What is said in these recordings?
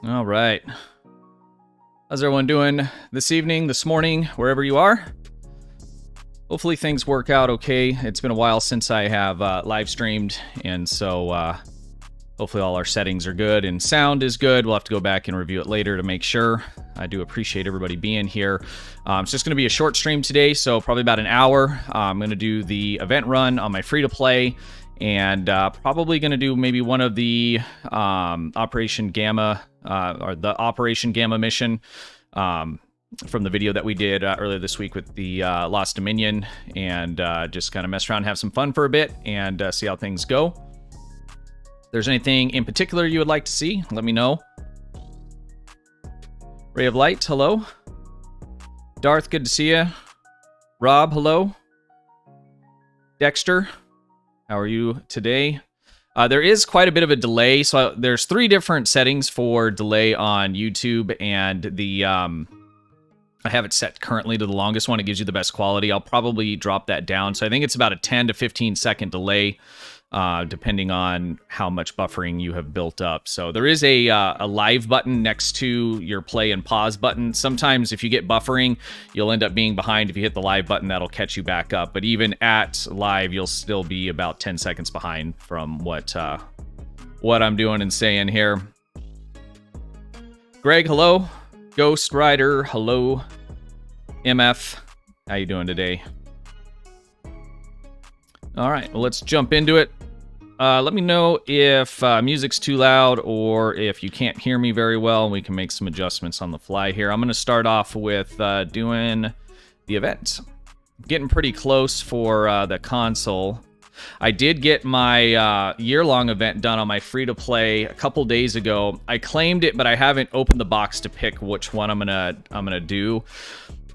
All right. How's everyone doing this evening, this morning, wherever you are? Hopefully things work out okay. It's been a while since I have live streamed, and so hopefully all our settings are good and sound is good. We'll have to go back and review it later to make sure. I do appreciate everybody being here. It's just going to be a short stream today, so probably about an hour. I'm going to do the event run on my free-to-play, and probably going to do maybe one of the Operation Gamma or the Operation Gamma mission from the video that we did earlier this week with the Lost Dominion, and just kind of mess around, have some fun for a bit, and see how things go. If there's anything in particular you would like to see, let me know. Ray of Light, hello. Darth, good to see you. Rob, hello. Dexter, how are you today? There is quite a bit of a delay, so there's 3 different settings for delay on YouTube, and the I have it set currently to the longest one. It gives you the best quality. I'll probably drop that down, so I think it's about a 10 to 15 second delay, depending on how much buffering you have built up. So there is a live button next to your play and pause button. Sometimes if you get buffering, you'll end up being behind. If you hit the live button, that'll catch you back up. But even at live, you'll still be about 10 seconds behind from what I'm doing and saying here. Greg, hello. Ghost Rider, hello. MF, how you doing today? All right, well, let's jump into it. Let me know if music's too loud or if you can't hear me very well, and we can make some adjustments on the fly here. I'm going to start off with doing the event. Getting pretty close for the console. I did get my year-long event done on my free-to-play a couple days ago. I claimed it, but I haven't opened the box to pick which one I'm gonna do.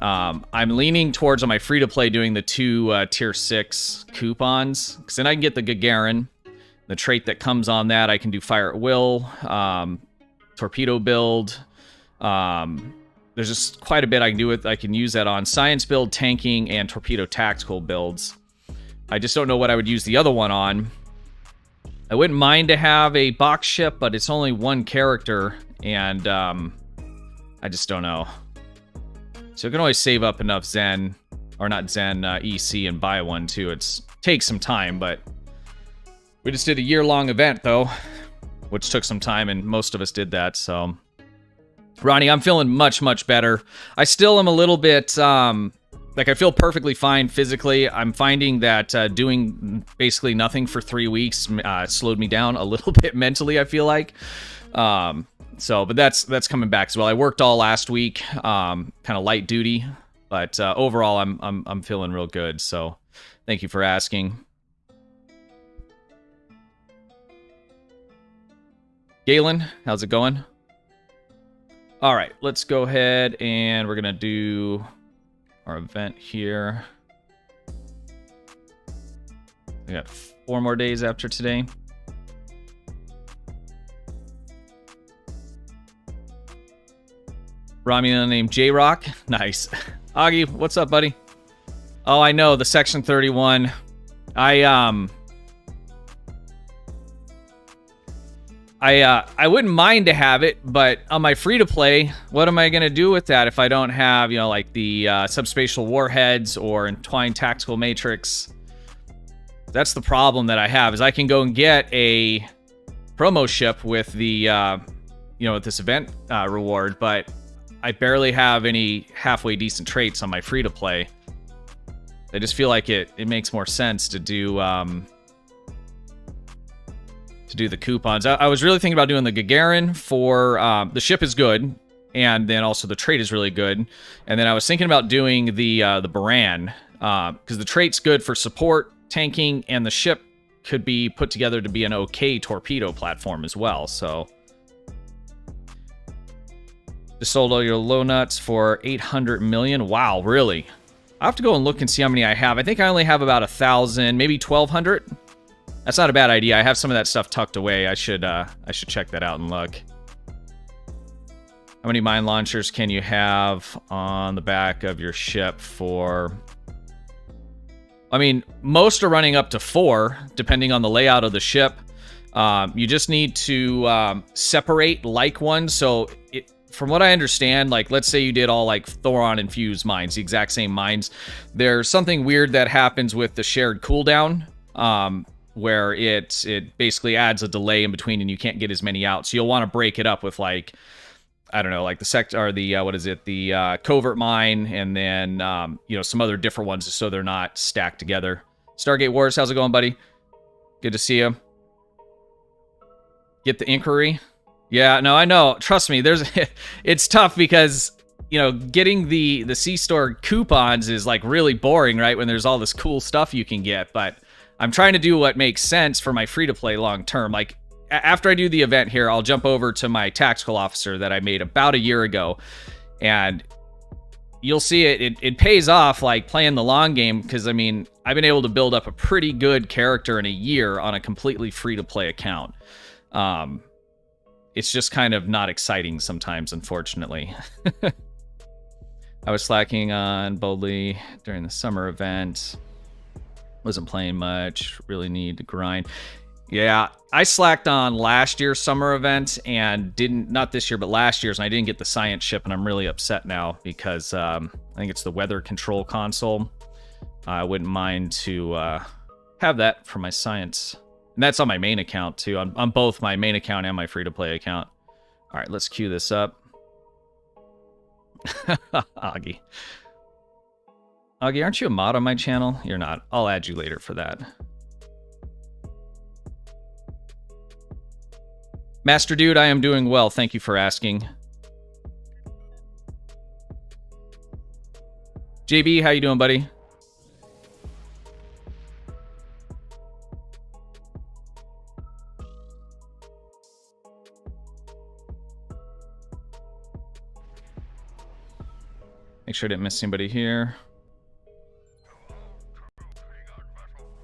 I'm leaning towards on my free-to-play doing the 2 tier 6 coupons, because then I can get the Gagarin, the trait that comes on that. I can do Fire at Will, Torpedo build. There's just quite a bit I can do with. I can use that on Science build, Tanking, and Torpedo Tactical builds. I just don't know what I would use the other one on. I wouldn't mind to have a box ship, but it's only 1 character, and I just don't know. So I can always save up enough Zen, or not Zen, EC, and buy one too. It takes some time, but we just did a year-long event though, which took some time, and most of us did that. So, Ronnie, I'm feeling much, much better. I still am a little bit like, I feel perfectly fine physically. I'm finding that doing basically nothing for 3 weeks slowed me down a little bit mentally, I feel like. But that's coming back as well. I worked all last week, kind of light duty, but overall I'm feeling real good. So thank you for asking. Galen, how's it going? All right, let's go ahead and we're gonna do our event here. We got 4 more days after today. Romulan named J-Rock. Nice. Augie, what's up, buddy? Oh, I know, the Section 31. I wouldn't mind to have it, but on my free-to-play, what am I going to do with that if I don't have, you know, like the subspatial warheads or entwined tactical matrix? That's the problem that I have, is I can go and get a promo ship with the, with this event reward, but I barely have any halfway decent traits on my free-to-play. I just feel like it makes more sense to do the coupons. I was really thinking about doing the Gagarin for the ship is good, and then also the trait is really good. And then I was thinking about doing the Baran because the trait's good for support, tanking, and the ship could be put together to be an okay torpedo platform as well. So just sold all your low nuts for 800 million. Wow, really? I have to go and look and see how many I have. I think I only have about 1,000, maybe 1,200. That's not a bad idea. I have some of that stuff tucked away. I should check that out and look. How many mine launchers can you have on the back of your ship for? I mean, most are running up to 4, depending on the layout of the ship. You just need to separate like ones. So from what I understand, like let's say you did all like Thoron infused mines, the exact same mines. There's something weird that happens with the shared cooldown, where it basically adds a delay in between, and you can't get as many out. So you'll want to break it up with like, I don't know, like the sector or the what is it, the covert mine, and then you know, some other different ones, so they're not stacked together. Stargate Wars, how's it going, buddy? Good to see you. Get the inquiry. Yeah, no, I know. Trust me, it's tough because, you know, getting the C-Store coupons is like really boring, right? When there's all this cool stuff you can get. But I'm trying to do what makes sense for my free-to-play long term. Like, after I do the event here, I'll jump over to my tactical officer that I made about a year ago. And you'll see it pays off, like, playing the long game. Because, I mean, I've been able to build up a pretty good character in a year on a completely free-to-play account. It's just kind of not exciting sometimes, unfortunately. I was slacking on Boldly during the summer event. Wasn't playing much. Really need to grind. Yeah, I slacked on last year's summer event and not this year, but last year's, and I didn't get the science ship, and I'm really upset now because I think it's the weather control console. I wouldn't mind to have that for my science. And that's on my main account, too, on both my main account and my free-to-play account. All right, let's queue this up. Augie. Augie, aren't you a mod on my channel? You're not. I'll add you later for that. Master Dude, I am doing well. Thank you for asking. JB, how you doing, buddy? Make sure I didn't miss anybody here.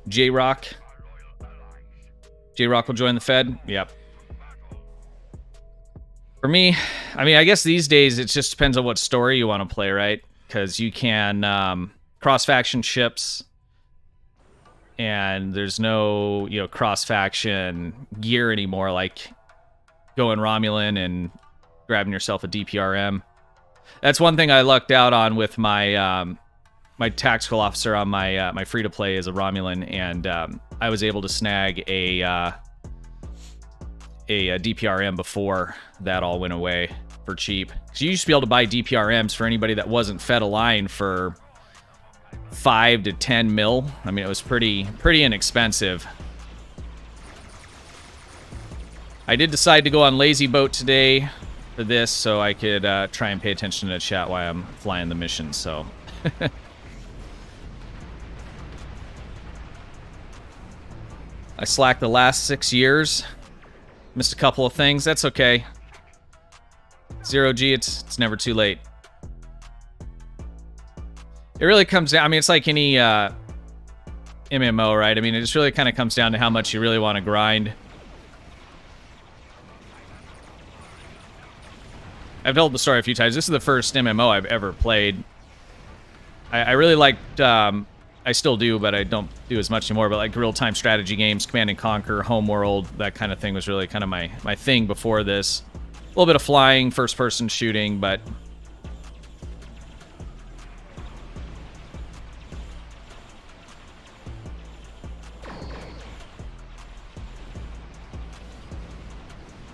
J-Rock. J-Rock will join the Fed. Yep. For me, I mean, I guess these days it just depends on what story you want to play, right? Because you can cross-faction ships, and there's no, you know, cross-faction gear anymore, like going Romulan and grabbing yourself a DPRM. That's one thing I lucked out on with my my tactical officer on my my free-to-play as a Romulan, and I was able to snag a DPRM before that all went away for cheap. Because you used to be able to buy DPRMs for anybody that wasn't fed a line for 5 to 10 mil. I mean, it was pretty inexpensive. I did decide to go on Lazy Boat today for this, so I could try and pay attention to the chat while I'm flying the mission, so... I slacked the last 6 years. Missed a couple of things. That's okay. 0G, it's never too late. It really comes down... I mean, it's like any MMO, right? I mean, it just really kind of comes down to how much you really want to grind. I've told the story a few times. This is the first MMO I've ever played. I really liked... I still do, but I don't do as much anymore. But like real-time strategy games, Command and Conquer, Homeworld, that kind of thing was really kind of my thing before this. A little bit of flying, first-person shooting, but...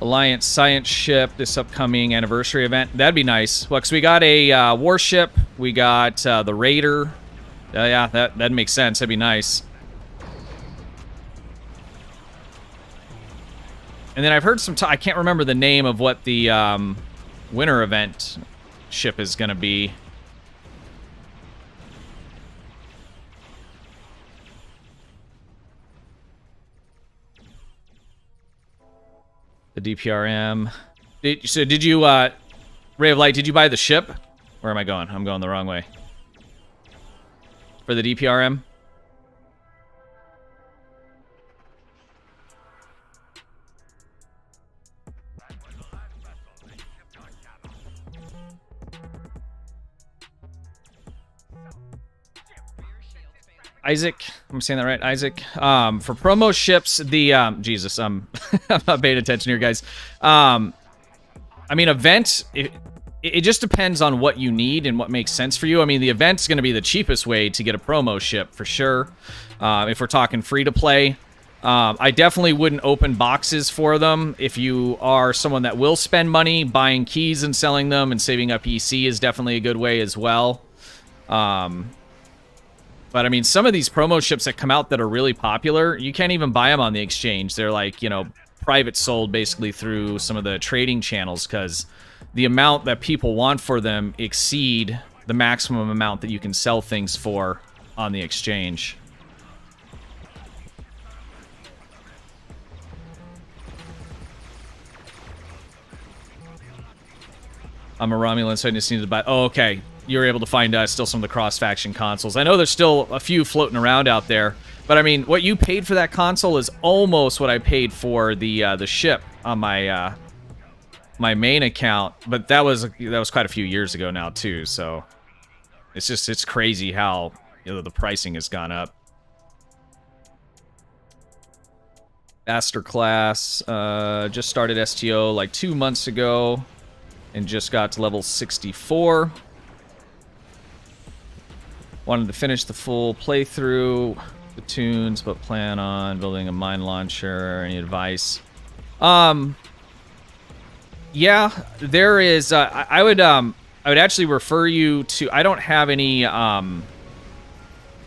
Alliance Science Ship, this upcoming anniversary event. That'd be nice. Well, because we got a warship, we got the Raider. Yeah, that makes sense. That'd be nice. And then I've heard some... I can't remember the name of what the winter event ship is going to be. The DPRM. Did you, Ray of Light, did you buy the ship? Where am I going? I'm going the wrong way. For the DPRM? Isaac, I'm saying that right, Isaac. For promo ships, the Jesus, I'm not paying attention here, guys. I mean, event, it just depends on what you need and what makes sense for you. I mean, the event's going to be the cheapest way to get a promo ship, for sure. If we're talking free-to-play, I definitely wouldn't open boxes for them. If you are someone that will spend money, buying keys and selling them and saving up EC is definitely a good way as well. But, I mean, some of these promo ships that come out that are really popular, you can't even buy them on the exchange. They're like, you know, private sold basically through some of the trading channels because the amount that people want for them exceed the maximum amount that you can sell things for on the exchange. I'm a Romulan, so I just need to buy... Oh, okay. You were able to find still some of the cross-faction consoles. I know there's still a few floating around out there. But, I mean, what you paid for that console is almost what I paid for the ship on my my main account. But that was quite a few years ago now, too. So, it's crazy how, you know, the pricing has gone up. Master class. Just started STO like 2 months ago. And just got to level 64. Wanted to finish the full playthrough. The tunes, but plan on building a mine launcher. Any advice? Yeah, there is. I would actually refer you to. I don't have any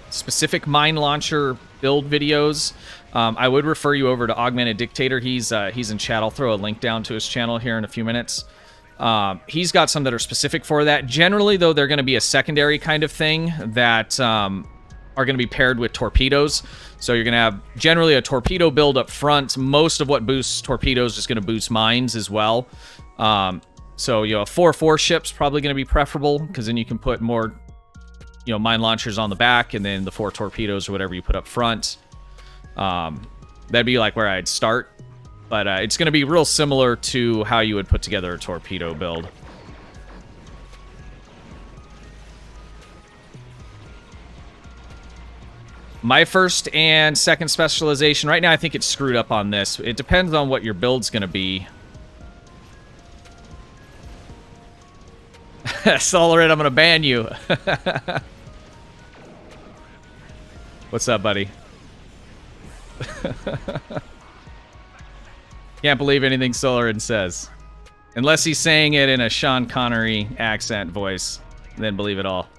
specific mine launcher build videos. I would refer you over to Augmented Dictator. He's in chat. I'll throw a link down to his channel here in a few minutes. He's got some that are specific for that. Generally, though, they're going to be a secondary kind of thing that are going to be paired with torpedoes. So you're going to have generally a torpedo build up front. Most of what boosts torpedoes is going to boost mines as well. So, you know, a 4-4 ship's probably going to be preferable because then you can put more, you know, mine launchers on the back and then the 4 torpedoes or whatever you put up front. That'd be like where I'd start. But it's going to be real similar to how you would put together a torpedo build. My first and second specialization, right now I think it's screwed up on this. It depends on what your build's going to be. Solarid, I'm going to ban you. What's up, buddy? Can't believe anything Solarin says. Unless he's saying it in a Sean Connery accent voice. Then believe it all.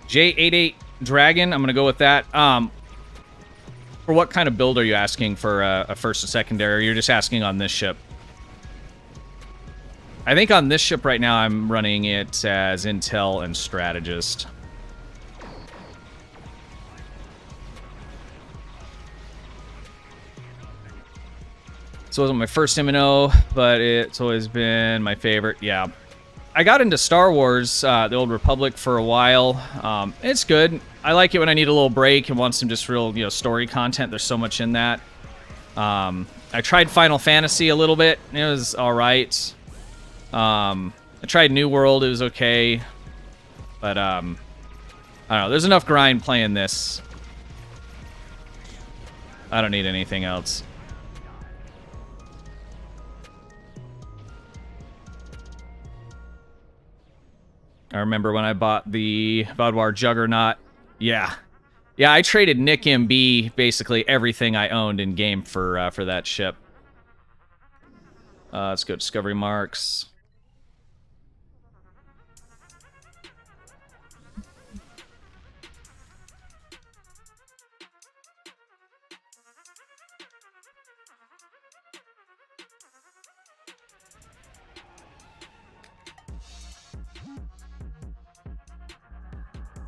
J88 Dragon, I'm going to go with that. For what kind of build are you asking for a first and secondary? Or you're just asking on this ship? I think on this ship right now I'm running it as Intel and Strategist. This wasn't my first MNO, but it's always been my favorite. Yeah. I got into Star Wars, the Old Republic, for a while. It's good. I like it when I need a little break and want some just real, you know, story content. There's so much in that. I tried Final Fantasy a little bit. It was all right. I tried New World. It was okay. But, I don't know. There's enough grind playing this. I don't need anything else. I remember when I bought the Baudouin Juggernaut. Yeah. Yeah, I traded Nick MB basically everything I owned in game for that ship. Let's go Discovery Marks.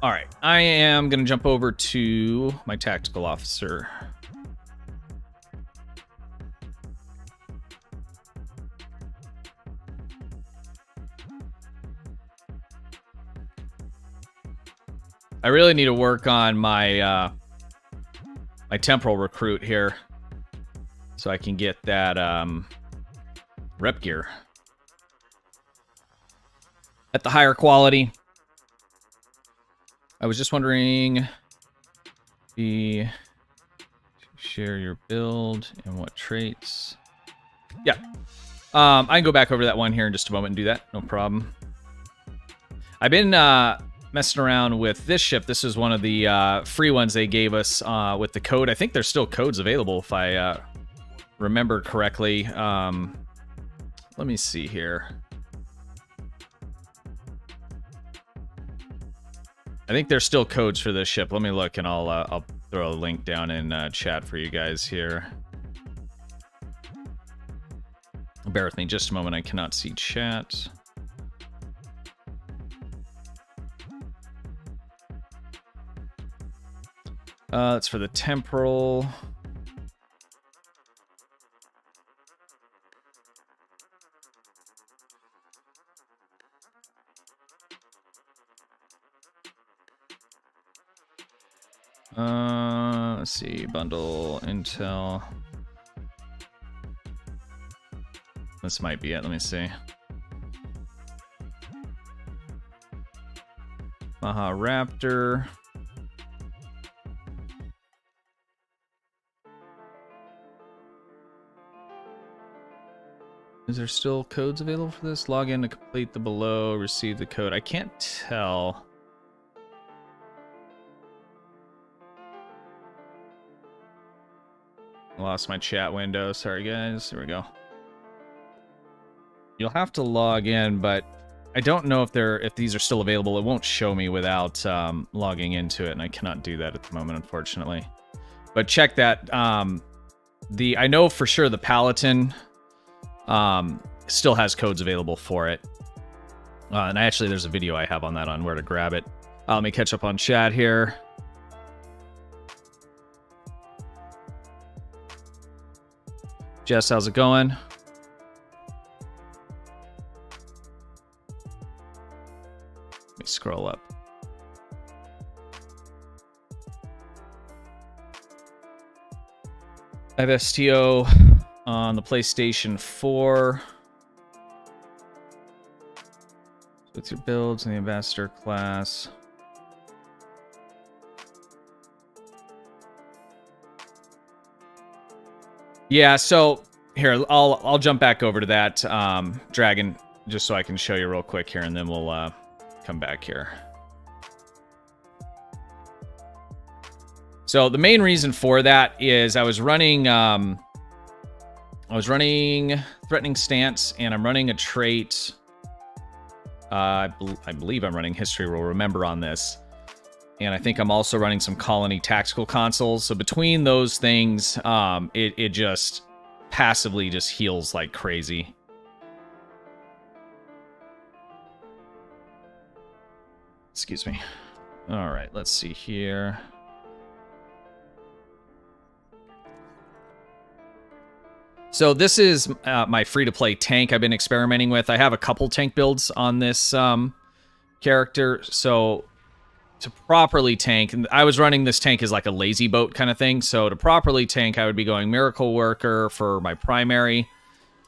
All right, I am going to jump over to my tactical officer. I really need to work on my my temporal recruit here, so I can get that rep gear at the higher quality. I was just wondering, share your build and what traits. Yeah, I can go back over that one here in just a moment and do that. No problem. I've been messing around with this ship. This is one of the free ones they gave us with the code. I think there's still codes available if I remember correctly. Let me see here. I think there's still codes for this ship. Let me look, and I'll throw a link down in chat for you guys here. Bear with me just a moment. I cannot see chat. That's for the temporal. Let's see, bundle, intel. This might be it, let me see. Maha Raptor. Is there still codes available for this? Log in to complete the below, receive the code. I can't tell. Lost my chat window. Sorry, guys. Here we go. You'll have to log in, but I don't know if these are still available. It won't show me without logging into it, and I cannot do that at the moment, unfortunately. But check that. I know for sure the Paladin still has codes available for it. And actually, there's a video I have on that on where to grab it. Let me catch up on chat here. Jess, how's it going? Let me scroll up. I have STO on the PlayStation 4. With your builds in the Ambassador class. Yeah, so here I'll jump back over to that Dragon just so I can show you real quick here, and then we'll come back here. So the main reason for that is I was running Threatening Stance, and I'm running a trait. I believe I'm running History Will Remember on this. And I think I'm also running some Colony Tactical Consoles. So between those things, it just passively just heals like crazy. Excuse me. All right, let's see here. So this is my free-to-play tank I've been experimenting with. I have a couple tank builds on this character. So to properly tank, and I was running this tank as like a lazy boat kind of thing. So to properly tank, I would be going Miracle Worker for my primary,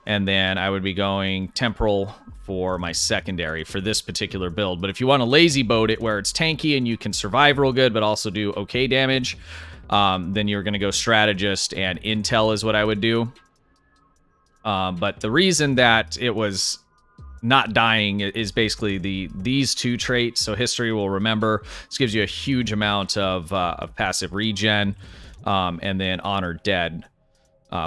and then I would be going Temporal for my secondary for this particular build. But if you want to lazy boat it where it's tanky and you can survive real good but also do okay damage, then you're going to go Strategist, and Intel is what I would do. But the reason that it was not dying is basically these two traits. So History Will Remember. This gives you a huge amount of passive regen, and then Honor Dead,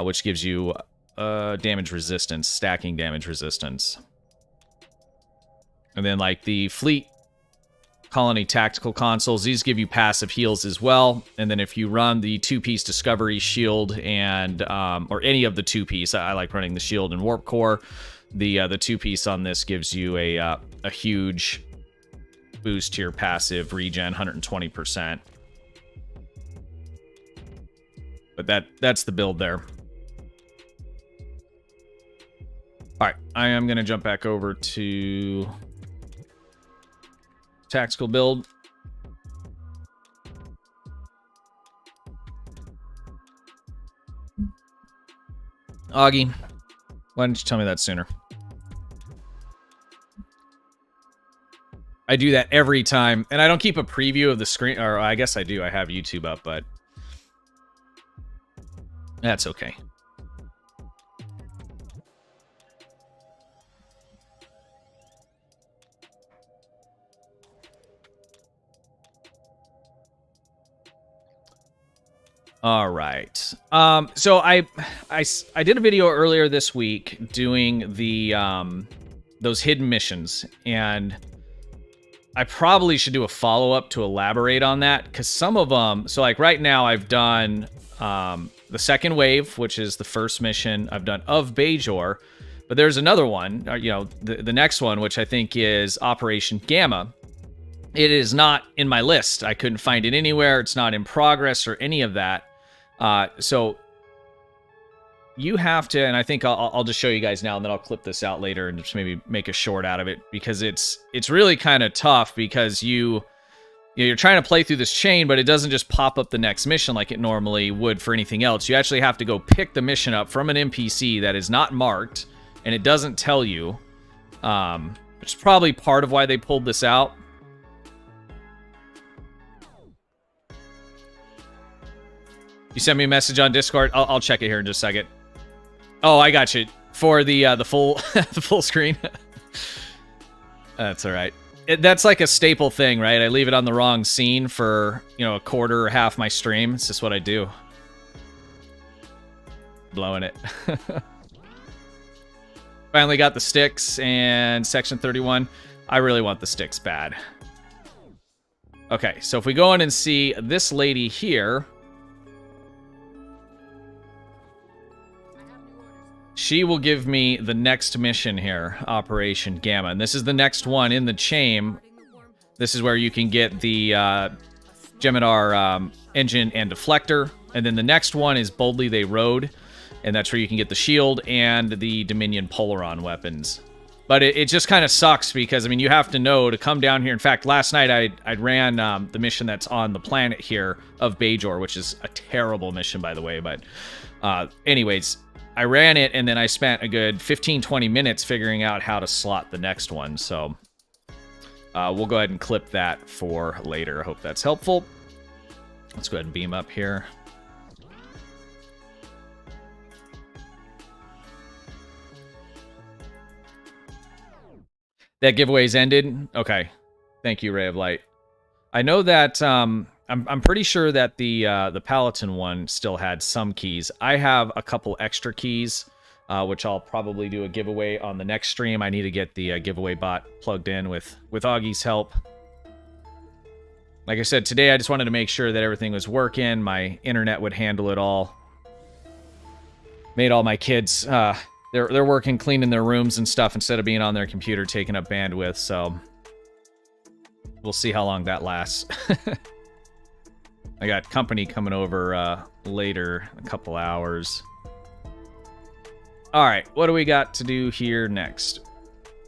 which gives you damage resistance, stacking damage resistance. And then like the Fleet Colony Tactical Consoles, these give you passive heals as well. And then if you run the 2-piece Discovery Shield and or any of the 2-piece, I like running the Shield and Warp Core. The 2-piece on this gives you a huge boost to your passive regen, 120%. But that's the build there. All right, I am going to jump back over to tactical build. Augie, why didn't you tell me that sooner? I do that every time, and I don't keep a preview of the screen, or I guess I do. I have YouTube up, but that's okay. All right. So I did a video earlier this week doing the those hidden missions, and I probably should do a follow-up to elaborate on that, because some of them, so like right now I've done the second wave, which is the first mission. I've done of Bajor, but there's another one, you know, the next one, which I think is Operation Gamma. It is not in my list. I couldn't find it anywhere. It's not in progress or any of that. So you have to, and I think I'll just show you guys now, and then I'll clip this out later and just maybe make a short out of it, because it's really kind of tough, because you're trying to play through this chain, but it doesn't just pop up the next mission like it normally would for anything else. You actually have to go pick the mission up from an NPC that is not marked, and it doesn't tell you, which is probably part of why they pulled this out. You sent me a message on Discord. I'll check it here in just a second. Oh, I got you for the full the full screen. That's all right. That's like a staple thing, right? I leave it on the wrong scene for, you know, a quarter or half my stream. It's just what I do. Blowing it. Finally got the sticks and section 31. I really want the sticks bad. Okay, so if we go in and see this lady here, she will give me the next mission here, Operation Gamma. And this is the next one in the chain. This is where you can get the Gemidar engine and deflector. And then the next one is Boldly They Rode. And that's where you can get the shield and the Dominion Polaron weapons. But it just kind of sucks, because, I mean, you have to know to come down here. In fact, last night I ran the mission that's on the planet here of Bajor, which is a terrible mission, by the way. But anyways, I ran it, and then I spent a good 15-20 minutes figuring out how to slot the next one. So we'll go ahead and clip that for later. I hope that's helpful. Let's go ahead and beam up here. That giveaway's ended? Okay. Thank you, Ray of Light. I know that I'm pretty sure that the Paladin one still had some keys. I have a couple extra keys, which I'll probably do a giveaway on the next stream. I need to get the giveaway bot plugged in with Augie's help. Like I said, today I just wanted to make sure that everything was working. My internet would handle it all. Made all my kids, they're working, cleaning their rooms and stuff instead of being on their computer taking up bandwidth, so we'll see how long that lasts. I got company coming over later, a couple hours. All right, what do we got to do here next?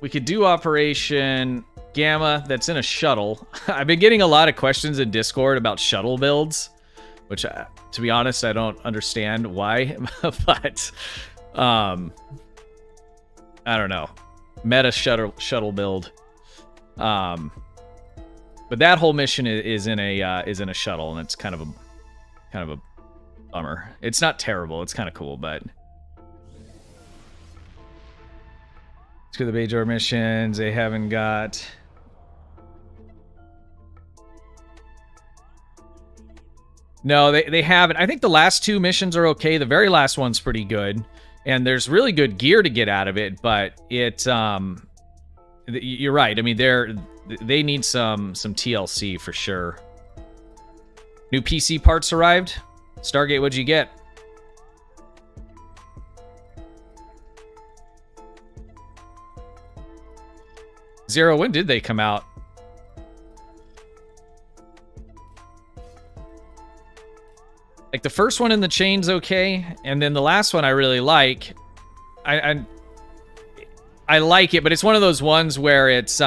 We could do Operation Gamma. That's in a shuttle. I've been getting a lot of questions in Discord about shuttle builds, which, to be honest, I don't understand why. But I don't know. Meta shuttle build. But that whole mission is in a shuttle, and it's kind of a bummer. It's not terrible. It's kind of cool, but let's go to the Bajor missions. They haven't got. No, they haven't. I think the last two missions are okay. The very last one's pretty good, and there's really good gear to get out of it. But it, you're right. I mean, they need some TLC for sure. New PC parts arrived. Stargate, what'd you get? Zero, when did they come out? Like, the first one in the chain's okay, and then the last one I really like. I like it, but it's one of those ones where it's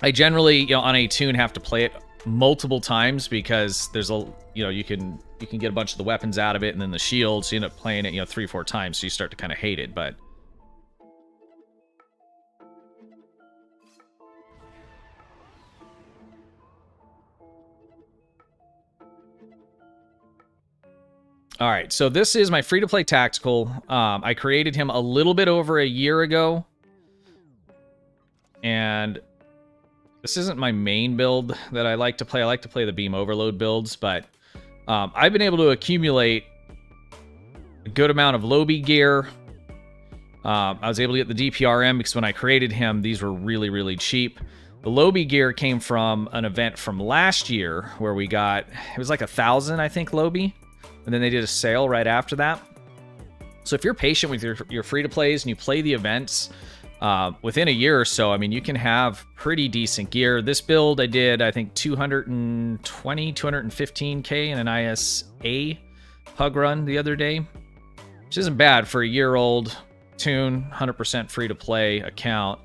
I generally, on a tune have to play it multiple times, because there's you can you can get a bunch of the weapons out of it, and then the shields, you end up playing it, 3 or 4 times, so you start to kind of hate it, but... All right, so this is my free-to-play tactical. I created him a little bit over a year ago. And this isn't my main build that I like to play. I like to play the beam overload builds, but I've been able to accumulate a good amount of Lobby gear. I was able to get the DPRM because when I created him, these were really, really cheap. The Lobby gear came from an event from last year where we got, it was like 1,000, I think, Lobby. And then they did a sale right after that. So if you're patient with your free-to-plays and you play the events, within a year or so, I mean, you can have pretty decent gear. This build I did, I think, 215K in an ISA pug run the other day, which isn't bad for a year-old tune, 100% free-to-play account.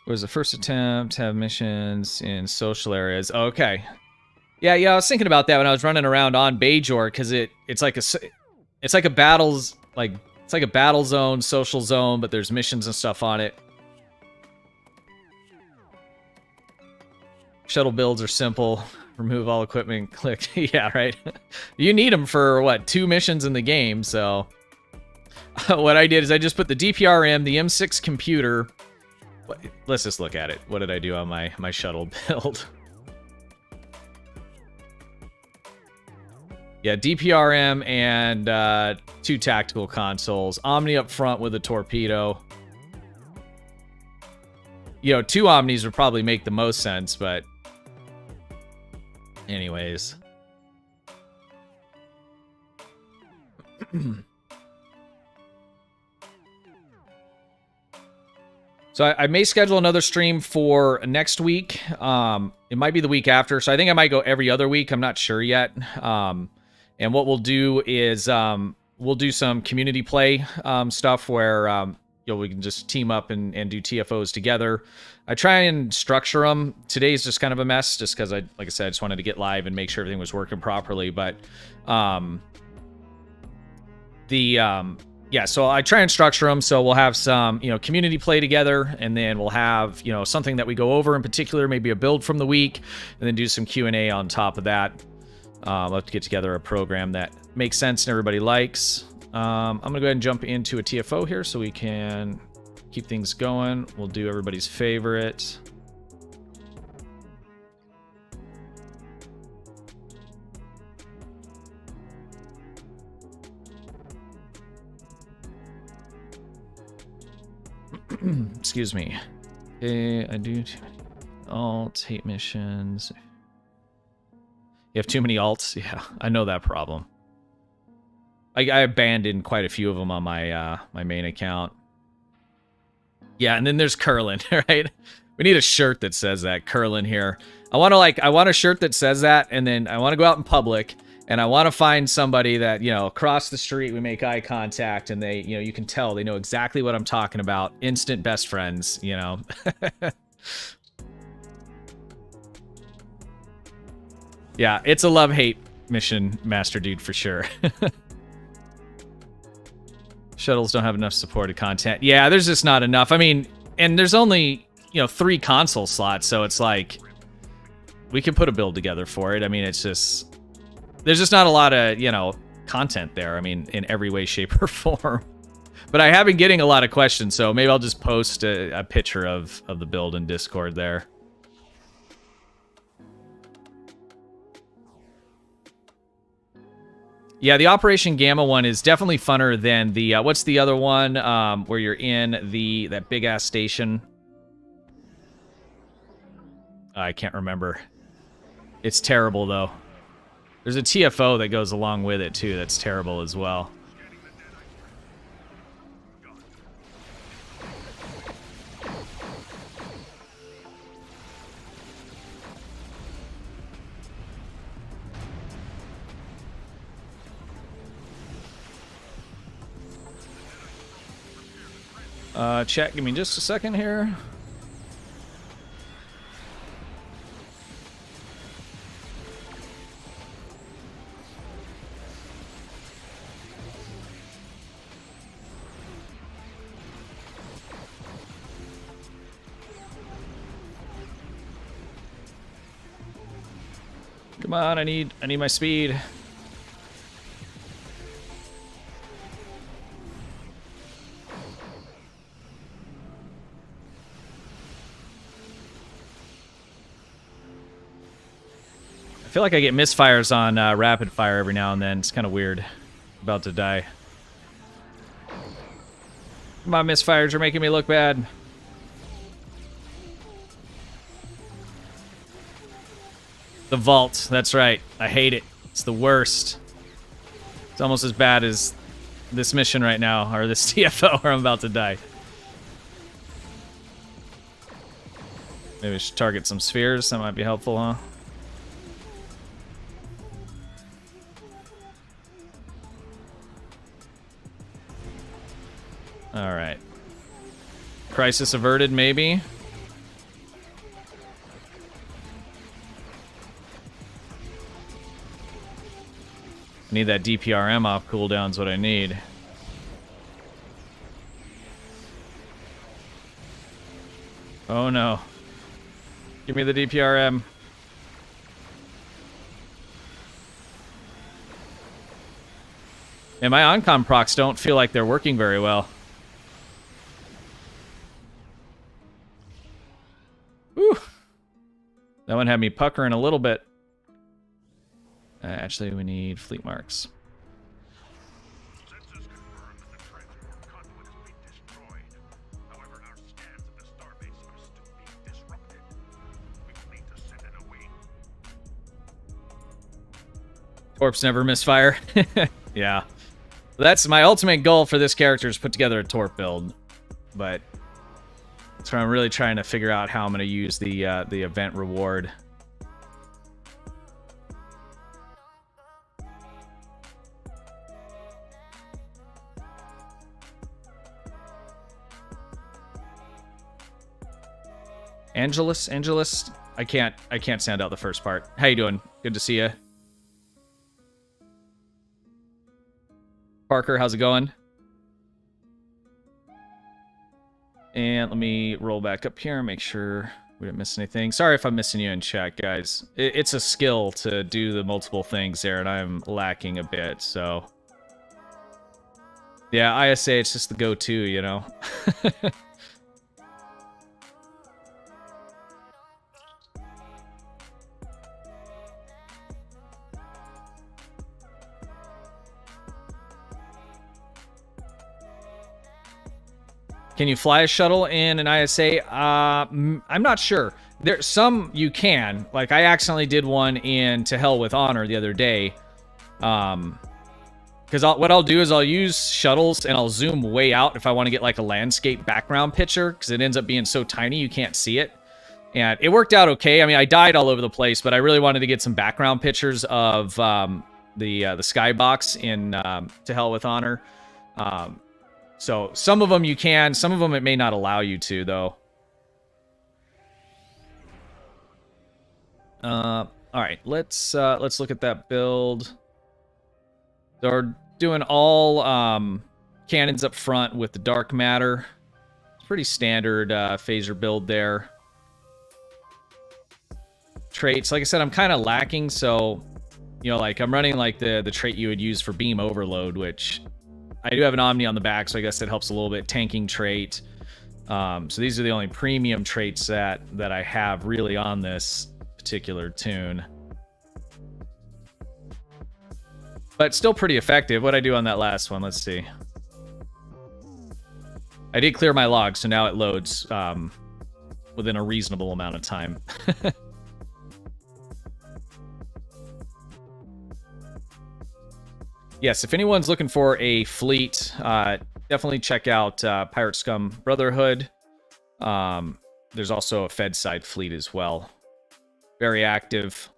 It was the first attempt to have missions in social areas. Okay. Yeah, I was thinking about that when I was running around on Bajor, because it's like a battles, it's like a battle zone, social zone, but there's missions and stuff on it. Shuttle builds are simple. Remove all equipment, click. Yeah, right. You need them for, what, 2 missions in the game, so... What I did is I just put the DPRM, the M6 computer... Let's just look at it. What did I do on my shuttle build? Yeah, DPRM and 2 tactical consoles. Omni up front with a torpedo. 2 Omnis would probably make the most sense, but... Anyways. So I may schedule another stream for next week. It might be the week after. So I think I might go every other week. I'm not sure yet. And what we'll do is we'll do some community play stuff where we can just team up and do TFOs together. I try and structure them. Today's just kind of a mess just because like I said, I just wanted to get live and make sure everything was working properly. But yeah, so I try and structure them so we'll have some, community play together, and then we'll have, something that we go over in particular, maybe a build from the week, and then do some Q&A on top of that. We'll have to get together a program that makes sense and everybody likes. I'm going to go ahead and jump into a TFO here so we can keep things going. We'll do everybody's favorite. Excuse me. Okay, I do too many alts, hate missions. You have too many alts? Yeah, I know that problem. I abandoned quite a few of them on my my main account. Yeah, and then there's Curlin, right? We need a shirt that says that, Curlin here. I want a shirt that says that, and then I want to go out in public, and I want to find somebody that, across the street, we make eye contact, and they, you can tell they know exactly what I'm talking about. Instant best friends, Yeah, it's a love-hate mission, Master Dude, for sure. Shuttles don't have enough supported content. Yeah, there's just not enough. I mean, and there's only, 3 console slots, so it's like, we can put a build together for it. I mean, it's just... There's just not a lot of, content there. I mean, in every way, shape, or form. But I have been getting a lot of questions, so maybe I'll just post a picture of the build in Discord there. Yeah, the Operation Gamma one is definitely funner than the, what's the other one, where you're in that big-ass station? I can't remember. It's terrible, though. There's a TFO that goes along with it, too, that's terrible as well. Chat, give me just a second here. Come on, I need my speed. I feel like I get misfires on rapid fire every now and then. It's kind of weird. About to die. My misfires are making me look bad. The vault, that's right. I hate it. It's the worst. It's almost as bad as this mission right now, or this TFO where I'm about to die. Maybe we should target some spheres. That might be helpful, huh? Alright. Crisis averted, maybe? I need that DPRM off cooldown is what I need. Oh no. Give me the DPRM. And my on-com procs don't feel like they're working very well. Whew. That one had me puckering a little bit. Actually, we need fleet marks. Torps never misfire. Yeah. That's my ultimate goal for this character, is put together a Torp build. But so I'm really trying to figure out how I'm going to use the event reward. Angelus, I can't sound out the first part. How you doing? Good to see you. Parker, how's it going? And let me roll back up here and make sure we didn't miss anything. Sorry if I'm missing you in chat, guys. It's a skill to do the multiple things there, and I'm lacking a bit, so... Yeah, ISA, it's just the go-to, you know? Can you fly a shuttle in an ISA? I'm not sure. There's some you can. Like, I accidentally did one in To Hell with Honor the other day. Because what I'll do is I'll use shuttles and I'll zoom way out if I want to get like a landscape background picture, because it ends up being so tiny you can't see it. And it worked out okay. I mean, I died all over the place, but I really wanted to get some background pictures of the skybox in To Hell with Honor. So some of them you can, some of them it may not allow you to, though. All right, let's look at that build. They're doing all cannons up front with the dark matter. Pretty standard phaser build there. Traits, like I said, I'm kind of lacking, so you know, like I'm running like the trait you would use for beam overload, which I do have an Omni on the back, so I guess that helps a little bit. Tanking trait. So these are the only premium traits that I have really on this particular tune. But still pretty effective. What'd I do on that last one? Let's see. I did clear my log, so now it loads within a reasonable amount of time. Yes, if anyone's looking for a fleet, definitely check out Pirate Scum Brotherhood. There's also a Fed side fleet as well. Very active.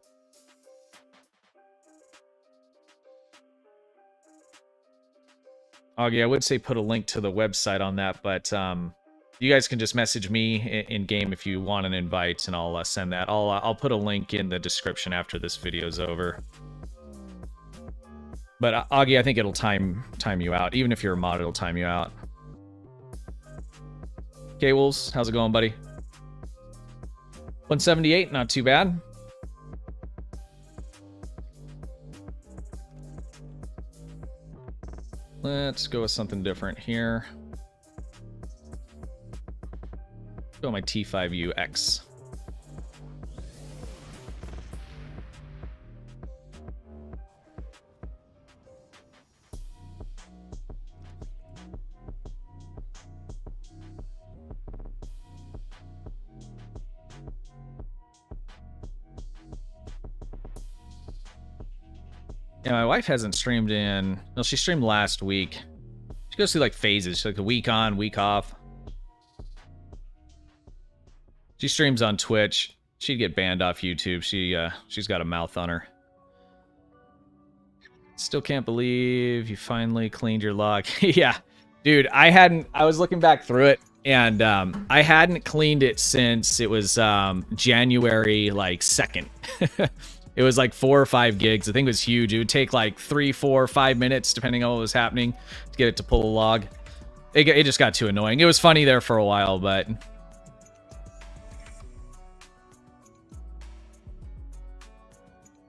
Augie, I would say put a link to the website on that, but you guys can just message me in game if you want an invite, and I'll send that. I'll put a link in the description after this video's over. But Augie, I think it'll time you out. Even if you're a mod, it'll time you out. K-Wolves, how's it going, buddy? 178, not too bad. Let's go with something different here. Go with my T5UX. Yeah, my wife hasn't streamed in... No, she streamed last week. She goes through, like, phases. She's like a week on, week off. She streams on Twitch. She'd get banned off YouTube. She's got a mouth on her. Still can't believe you finally cleaned your log. Yeah. Dude, I was looking back through it, and I hadn't cleaned it since it was January, like, 2nd. It was like 4 or 5 gigs. The thing was huge. It would take like 3, 4, 5 minutes, depending on what was happening, to get it to pull a log. It just got too annoying. It was funny there for a while, but...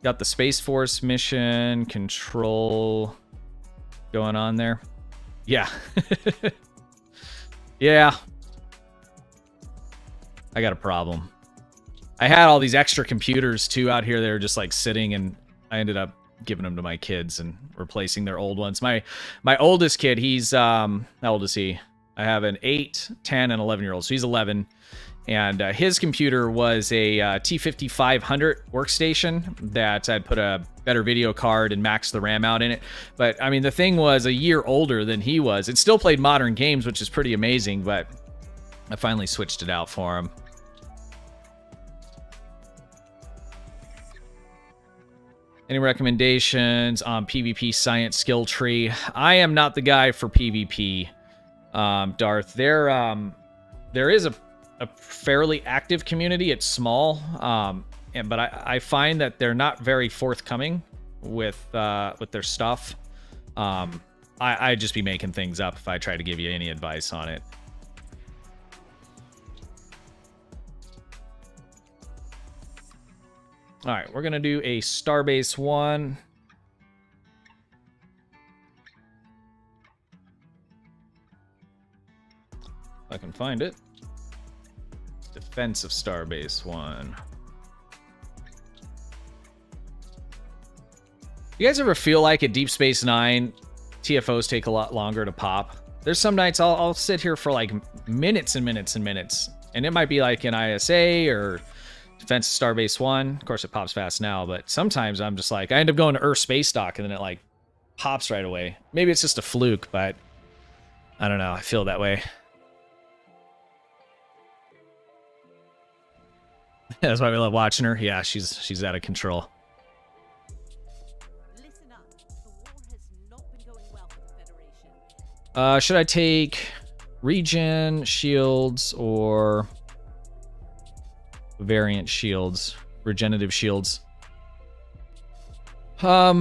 Got the Space Force mission control going on there. Yeah. Yeah. I got a problem. I had all these extra computers too out here. They were just like sitting, and I ended up giving them to my kids and replacing their old ones. My oldest kid, he's how old is he? I have an 8, 10, and 11-year-old. So he's 11, and his computer was a T5500 workstation that I'd put a better video card and maxed the RAM out in it. But I mean, the thing was a year older than he was. It still played modern games, which is pretty amazing. But I finally switched it out for him. Any recommendations on PvP science skill tree? I am not the guy for PvP, Darth. There is a fairly active community. It's small, but I find that they're not very forthcoming with their stuff. I'd just be making things up if I try to give you any advice on it. All right, we're gonna do a Starbase 1. If I can find it. Defense of Starbase 1. You guys ever feel like at Deep Space Nine, TFOs take a lot longer to pop? There's some nights I'll sit here for like minutes and minutes and minutes, and it might be like an ISA or Defense of Starbase 1. Of course, it pops fast now, but sometimes I'm just like, I end up going to Earth Space Dock, and then it like pops right away. Maybe it's just a fluke, but I don't know. I feel that way. That's why we love watching her. Yeah, she's out of control. Listen up. The war has not been going well for the Federation. Should I take regen shields or variant shields, regenerative shields? I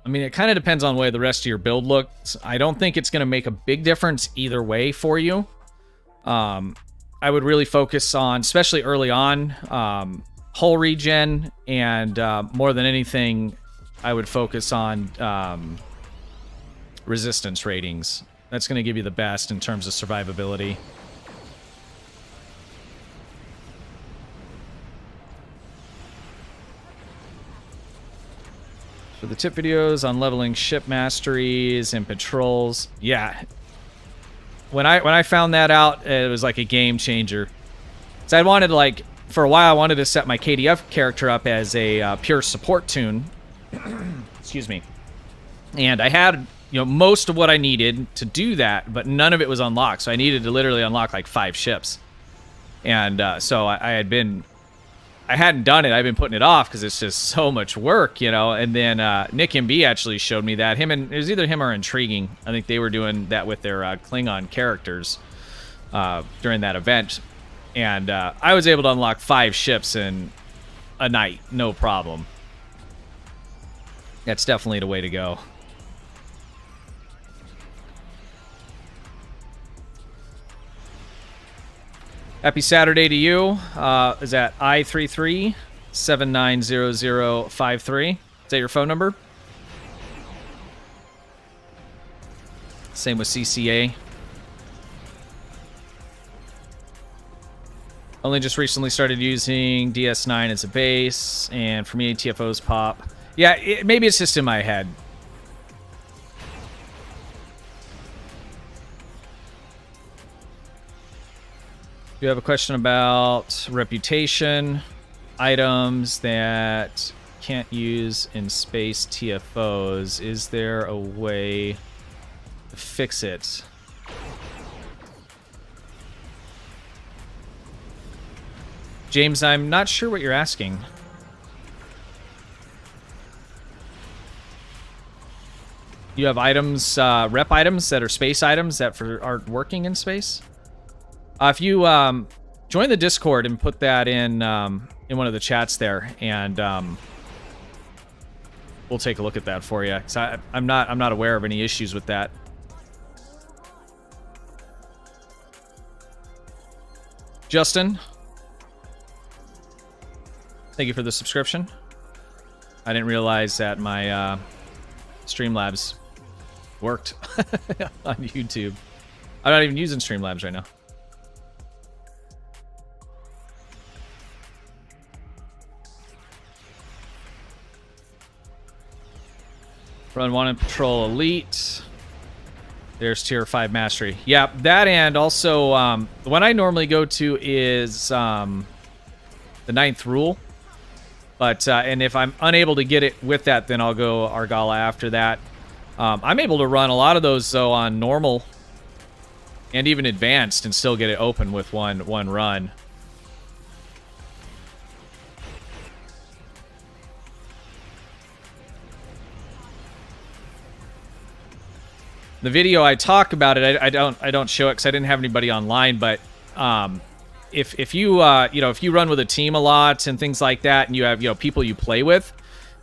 mean, it kind of depends on the way the rest of your build looks. I don't think it's going to make a big difference either way for you. I would really focus on, especially early on, hull regen, and more than anything, I would focus on resistance ratings. That's going to give you the best in terms of survivability. For the tip videos on leveling ship masteries and patrols, yeah. When I found that out, it was like a game changer. So I wanted to, like, for a while, I wanted to set my KDF character up as a pure support toon. Excuse me. And I had, you know, most of what I needed to do that, but none of it was unlocked. So I needed to literally unlock like 5 ships. And so I hadn't done it. I've been putting it off because it's just so much work, you know. And then Nick MB actually showed me that. It was either him or Intriguing. I think they were doing that with their Klingon characters during that event. And I was able to unlock 5 ships in a night, no problem. That's definitely the way to go. Happy Saturday to you. Is that I33 790053? Is that your phone number? Same with CCA. Only just recently started using DS9 as a base, and for me, TFOs pop. Yeah, maybe it's just in my head. You have a question about reputation, items that can't use in space TFOs. Is there a way to fix it? James, I'm not sure what you're asking. You have items, rep items that are space items that are working in space? If you join the Discord and put that in one of the chats there, and we'll take a look at that for you. 'Cause I'm not aware of any issues with that. Justin, thank you for the subscription. I didn't realize that my Streamlabs worked on YouTube. I'm not even using Streamlabs right now. Run 1 and Patrol Elite. There's Tier 5 Mastery. Yeah, that, and also the one I normally go to is the 9th Rule. But and if I'm unable to get it with that, then I'll go Argala after that. I'm able to run a lot of those, though, on normal and even advanced and still get it open with one run. The video I talk about it, I don't show it because I didn't have anybody online. But if you if you run with a team a lot and things like that, and you have people you play with,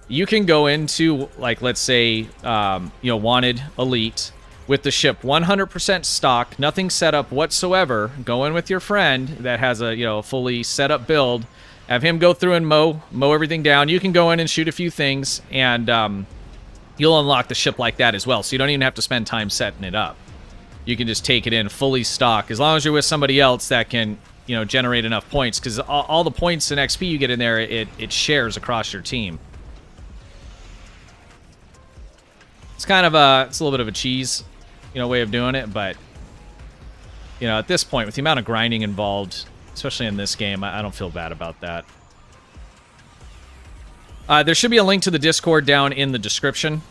you can go into, like, let's say Wanted Elite with the ship 100% stock, nothing set up whatsoever. Go in with your friend that has a fully set up build, have him go through and mow everything down. You can go in and shoot a few things, and you'll unlock the ship like that as well, so you don't even have to spend time setting it up. You can just take it in fully stock, as long as you're with somebody else that can, generate enough points, because all the points and XP you get in there, it shares across your team. It's kind of it's a little bit of a cheese, way of doing it, but, at this point, with the amount of grinding involved, especially in this game, I don't feel bad about that. There should be a link to the Discord down in the description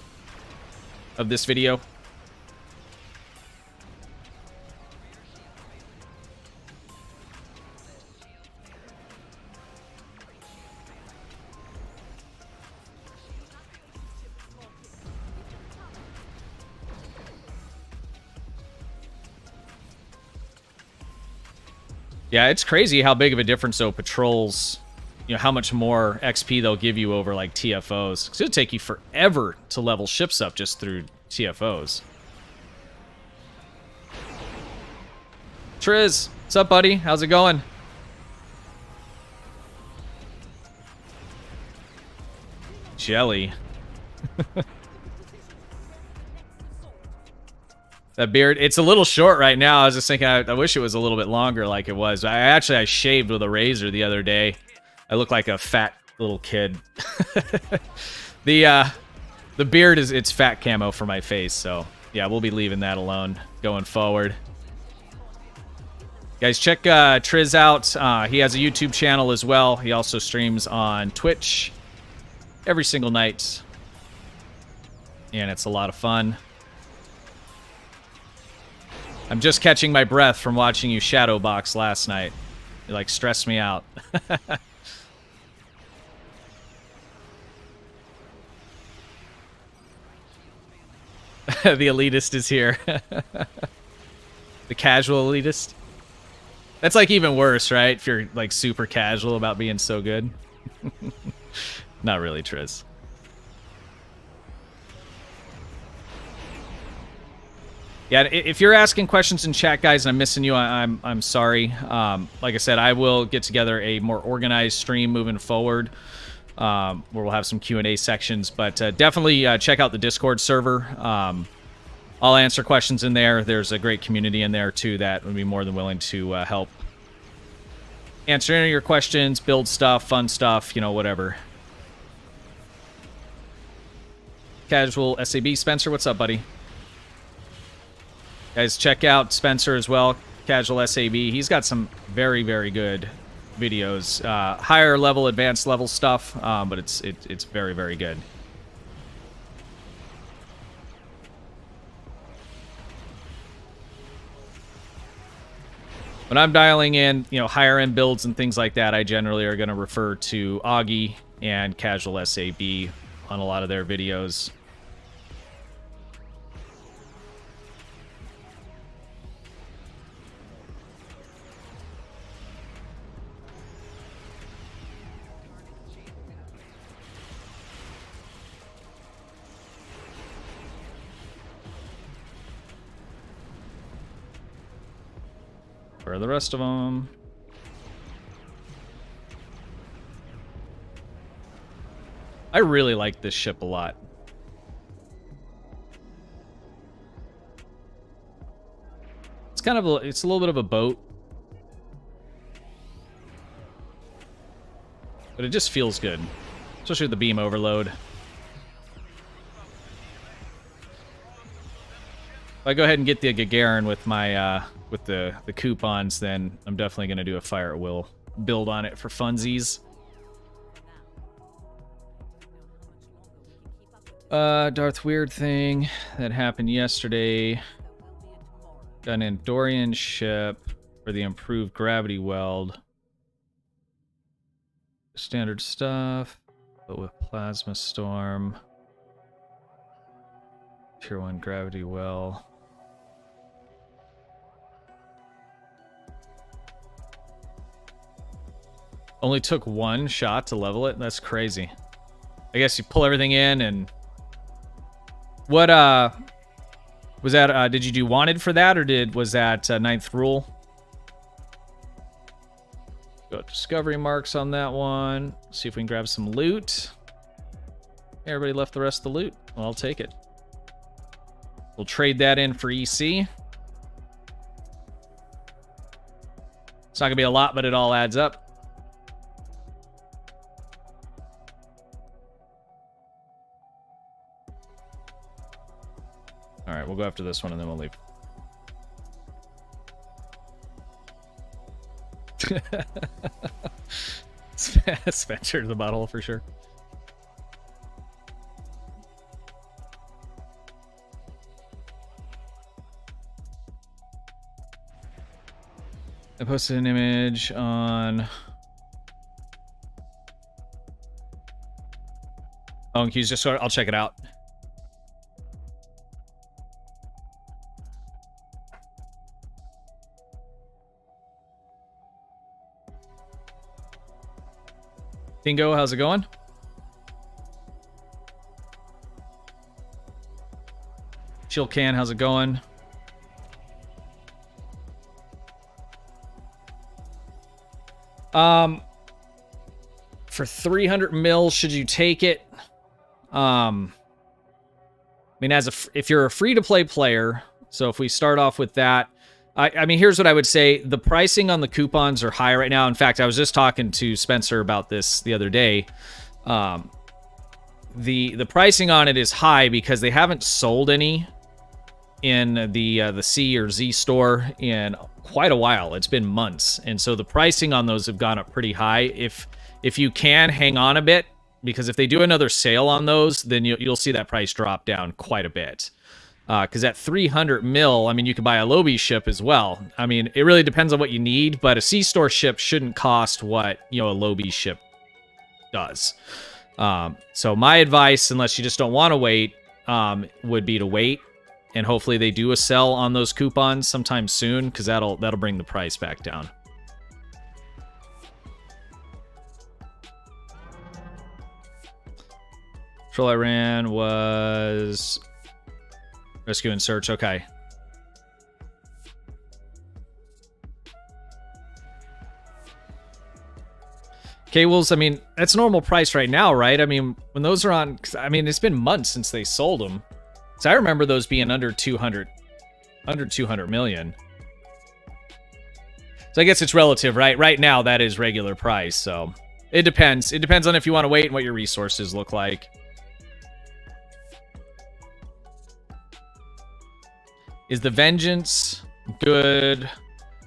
of this video. Yeah, it's crazy how big of a difference, though, patrols... how much more XP they'll give you over, like, TFOs. Because it'll take you forever to level ships up just through TFOs. Triz, what's up, buddy? How's it going? Jelly. That beard, it's a little short right now. I was just thinking, I wish it was a little bit longer like it was. I shaved with a razor the other day. I look like a fat little kid. The beard it's fat camo for my face, so yeah, we'll be leaving that alone going forward. Guys, check Triz out. He has a YouTube channel as well. He also streams on Twitch every single night, and it's a lot of fun. I'm just catching my breath from watching you shadowbox last night. You, like, stressed me out. The elitist is here. The casual elitist. That's, like, even worse, right? If you're, like, super casual about being so good. Not really, Triz. Yeah, if you're asking questions in chat, guys, and I'm missing you, I'm sorry. Like I said, I will get together a more organized stream moving forward, where we'll have some Q&A sections. But definitely check out the Discord server. I'll answer questions in there. There's a great community in there, too, that would be more than willing to help answer any of your questions, build stuff, fun stuff, you know, whatever. CasualSAB, Spencer, what's up, buddy? Guys, check out Spencer as well, CasualSAB. He's got some very, very good videos. Higher level, advanced level stuff, but it's very, very good. When I'm dialing in, you know, higher end builds and things like that, I generally are going to refer to Augie and CasualSAB on a lot of their videos. Where are the rest of them? I really like this ship a lot. It's kind of it's a little bit of a boat, but it just feels good, especially with the beam overload. If I go ahead and get the Gagarin with my with the coupons, then I'm definitely going to do a fire at will build on it for funsies. Darth Weird thing that happened yesterday. Got an Andorian ship for the improved gravity weld. Standard stuff, but with plasma storm. Tier 1 gravity well. Only took one shot to level it? That's crazy. I guess you pull everything in and... What, was that, did you do wanted for that, or was that ninth rule? Got discovery marks on that one. See if we can grab some loot. Everybody left the rest of the loot. Well, I'll take it. We'll trade that in for EC. It's not gonna be a lot, but it all adds up. All right, we'll go after this one and then we'll leave. Spencer the butthole for sure. I posted an image on... Oh, and Q's just sort of... I'll check it out. Dingo, how's it going? Chill Can, how's it going? For 300 mil, should you take it? I mean, if you're a free-to-play player, so if we start off with that, I mean, here's what I would say. The pricing on the coupons are high right now. In fact, I was just talking to Spencer about this the other day. The pricing on it is high because they haven't sold any in the C or Z store in quite a while. It's been months, and so the pricing on those have gone up pretty high. If you can hang on a bit, because if they do another sale on those, then you'll see that price drop down quite a bit. Because at 300 mil, I mean, you can buy a Lobby ship as well. I mean, it really depends on what you need, but a C-store ship shouldn't cost what, you know, a Lobby ship does. So my advice, unless you just don't want to wait, would be to wait, and hopefully they do a sell on those coupons sometime soon, because that'll bring the price back down. Patrol I ran was... Rescue and search, okay. Cables, I mean, that's normal price right now, right? I mean, when those are on... I mean, it's been months since they sold them. So I remember those being under 200 million. So I guess it's relative, right? Right now, that is regular price, so it depends. It depends on if you want to wait and what your resources look like. Is the Vengeance good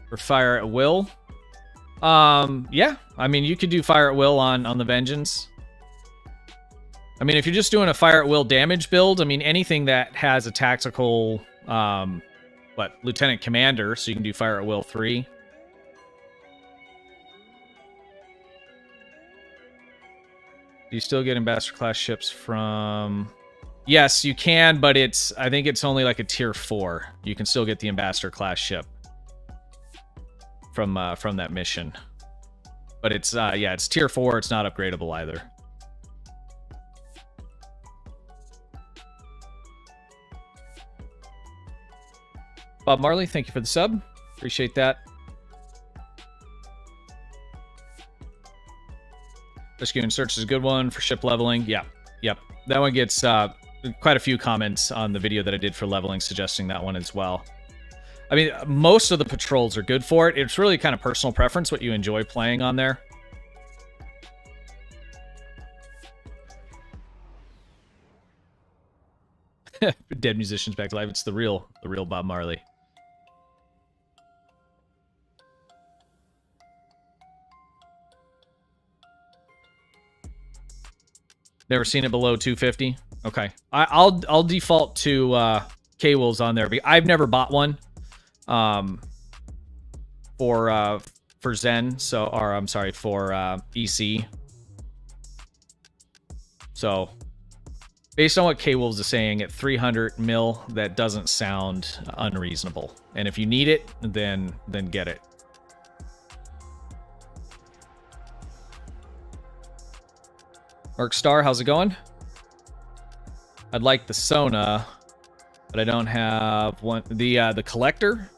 for fire at will? Yeah. I mean, you could do fire at will on the Vengeance. I mean, if you're just doing a fire at will damage build, I mean, anything that has a tactical, Lieutenant Commander, so you can do fire at will 3. Do you still get Ambassador class ships from... Yes, you can, but I think it's only like a tier 4. You can still get the Ambassador class ship from that mission. But it's it's tier 4, it's not upgradable either. Bob Marley, thank you for the sub. Appreciate that. Rescue and Search is a good one for ship leveling. Yeah, yep. That one gets quite a few comments on the video that I did for leveling, suggesting that one as well. I mean, most of the patrols are good for it. It's really kind of personal preference, what you enjoy playing on there. Dead musicians back to life. It's the real Bob Marley. Never seen it below 250. Okay, I'll default to K-Wolves on there. I've never bought one for Zen, so I'm sorry, for EC. So based on what K-Wolves is saying, at 300 mil, that doesn't sound unreasonable. And if you need it, then get it. Mark Star, how's it going? I'd like the Sona, but I don't have one. The Collector.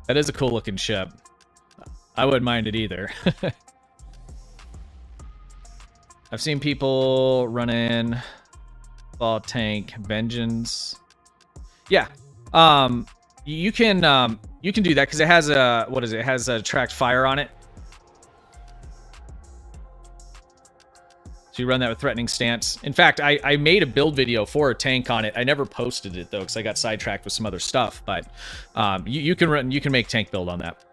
That is a cool looking ship. I wouldn't mind it either. I've seen people running Ball Tank Vengeance. Yeah. You can do that because it has a it has a tracked fire on it. So you run that with Threatening Stance. In fact, I made a build video for a tank on it. I never posted it though because I got sidetracked with some other stuff. But you can make tank build on that.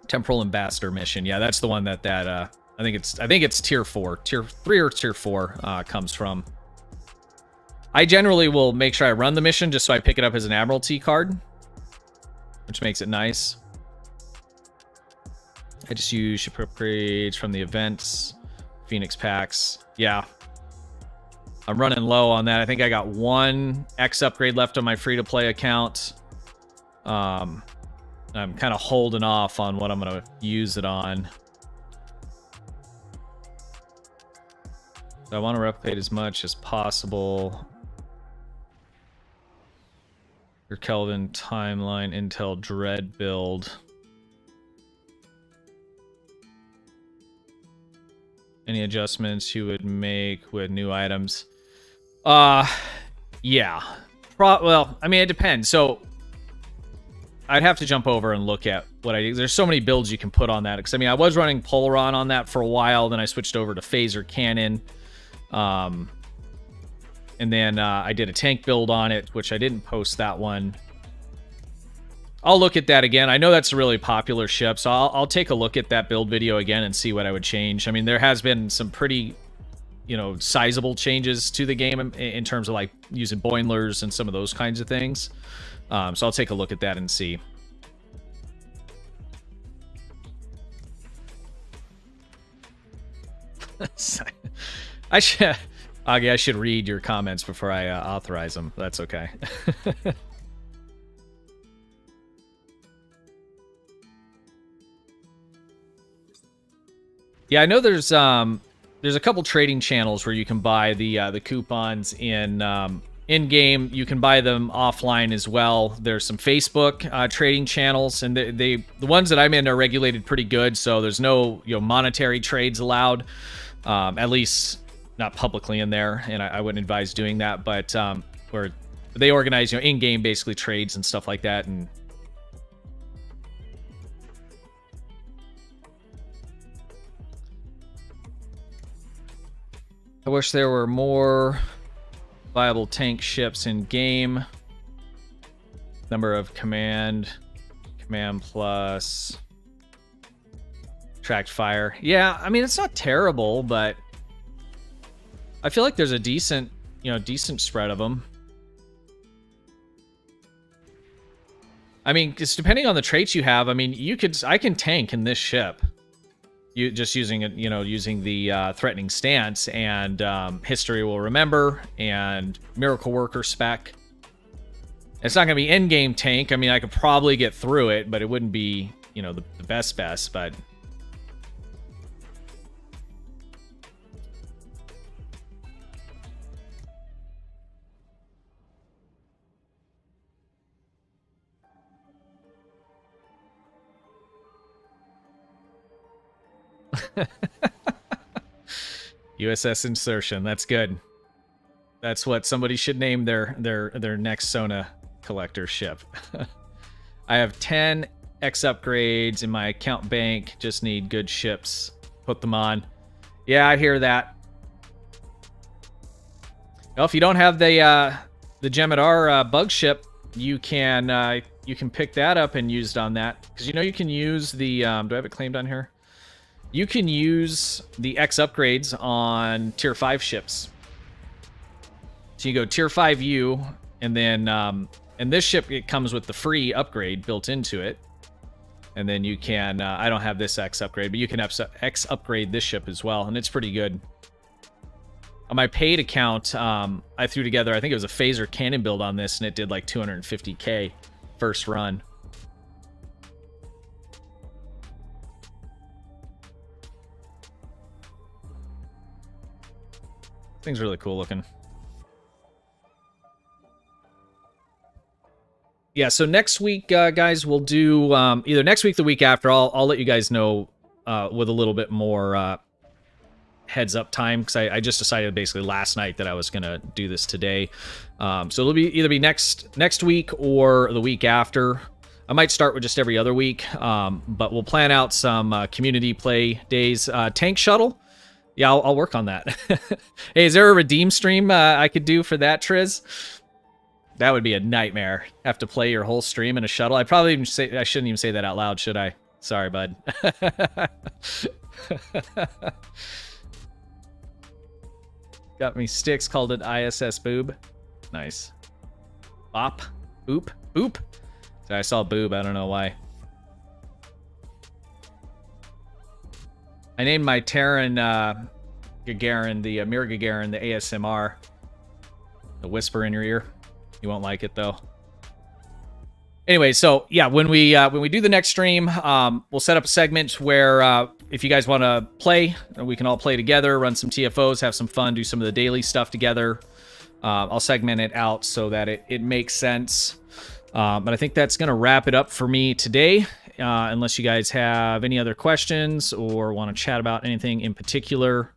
Temporal Ambassador mission. Yeah, that's the one that I think it's tier 4, tier 3 or tier 4 comes from. I generally will make sure I run the mission just so I pick it up as an Admiralty card, which makes it nice. I just use ship upgrades from the events, Phoenix packs. Yeah, I'm running low on that. I think I got 1 X upgrade left on my free-to-play account. I'm kind of holding off on what I'm going to use it on. So I want to replicate as much as possible. Your Kelvin timeline Intel Dread build. Any adjustments you would make with new items? Yeah. Well, I mean, it depends. So I'd have to jump over and look at what I do. There's so many builds you can put on that. Because I mean, I was running Polaron on that for a while. Then I switched over to Phaser Cannon. And then I did a tank build on it, which I didn't post that one. I'll look at that again. I know that's a really popular ship, so I'll take a look at that build video again and see what I would change. I mean, there has been some pretty, sizable changes to the game in terms of like using boilers and some of those kinds of things. So I'll take a look at that and see. I should read your comments before I authorize them. That's okay. Yeah, I know there's a couple trading channels where you can buy the coupons in in-game. You can buy them offline as well. There's some Facebook trading channels, and the ones that I'm in are regulated pretty good, so there's no monetary trades allowed, at least not publicly in there, and I wouldn't advise doing that. But where they organize in-game basically trades and stuff like that. And I wish there were more viable tank ships in game. Number of command plus tracked fire. Yeah, I mean, it's not terrible, but I feel like there's a decent spread of them. I mean, just depending on the traits you have, I mean, I can tank in this ship. You just using it, using the threatening stance, and history will remember, and miracle worker spec. It's not gonna be end game tank. I mean, I could probably get through it, but it wouldn't be the best. But USS Insertion. That's good. That's what somebody should name their next Sona collector ship. I have 10 X upgrades in my account bank. Just need good ships. Put them on. Yeah, I hear that. Well, if you don't have the Jemadar bug ship, you can pick that up and use it on that, because you can use the. Do I have it claimed on here? You can use the X upgrades on tier 5 ships. So you go tier 5U, and then and this ship, it comes with the free upgrade built into it. And then you can, I don't have this X upgrade, but you can X upgrade this ship as well, and it's pretty good. On my paid account, I threw together, I think it was a phaser cannon build on this, and it did like 250k first run. Thing's really cool looking. Yeah, so next week, guys, we'll do either next week, the week after. I'll let you guys know with a little bit more heads up time, because I just decided basically last night that I was gonna do this today. So it'll either be next week or the week after. I might start with just every other week, but we'll plan out some community play days. Tank shuttle. Yeah, I'll work on that. Hey, is there a redeem stream I could do for that, Triz? That would be a nightmare. Have to play your whole stream in a shuttle. I shouldn't even say that out loud, should I? Sorry, bud. Got me sticks, called it ISS boob. Nice. Bop. Boop. Boop. So I saw boob, I don't know why. I named my Terran Gagarin, the Mir Gagarin, the ASMR. The whisper in your ear. You won't like it though. Anyway, so yeah, when we do the next stream, we'll set up a segment where if you guys want to play, we can all play together, run some TFOs, have some fun, do some of the daily stuff together. I'll segment it out so that it makes sense. But I think that's gonna wrap it up for me today. Unless you guys have any other questions or want to chat about anything in particular.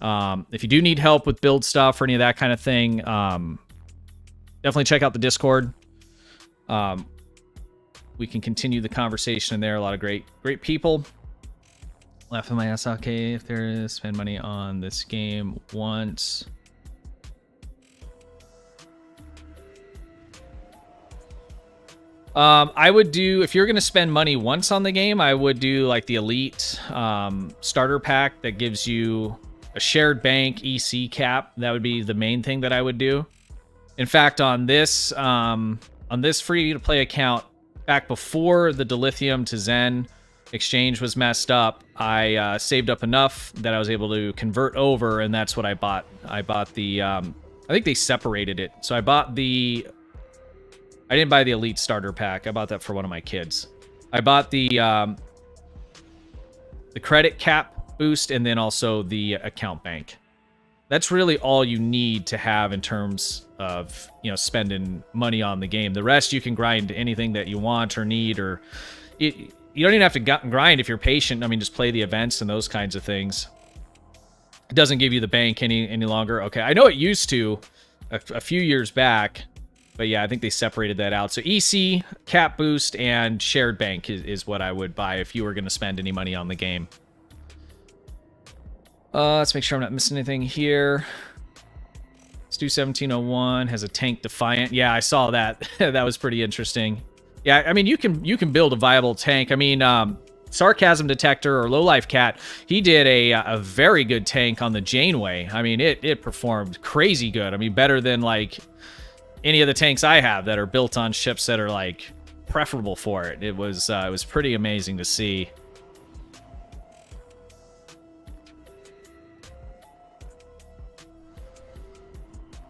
If you do need help with build stuff or any of that kind of thing, definitely check out the Discord. We can continue the conversation in there. A lot of great people. Laughing my ass off. Okay, if there is, spend money on this game once. I would do, if you're going to spend money once on the game, I would do like the Elite starter pack that gives you a shared bank EC cap. That would be the main thing that I would do. In fact, on this free to play account, back before the dilithium to Zen exchange was messed up, I saved up enough that I was able to convert over, and that's what I bought. I bought the, I think they separated it. So I bought the, I didn't buy the Elite starter pack. I bought that for one of my kids. I bought the credit cap boost and then also the account bank. that's really all you need to have in terms of, you know, spending money on the game. The rest you can grind anything that you want or need, or you don't even have to grind if you're patient. I mean, just play the events and those kinds of things. It doesn't give you the bank any longer. Okay, I know it used to a few years back, but yeah, I think they separated that out. So EC, cap boost, and shared bank is what I would buy if you were going to spend any money on the game. Let's make sure I'm not missing anything here. Let's do 1701. Has a tank Defiant. Yeah, I saw that. That was pretty interesting. Yeah, I mean, you can build a viable tank. I mean, Sarcasm Detector or Lowlifecat, he did a very good tank on the Janeway. I mean, it performed crazy good. I mean, better than like any of the tanks I have that are built on ships that are like preferable for it. It was pretty amazing to see.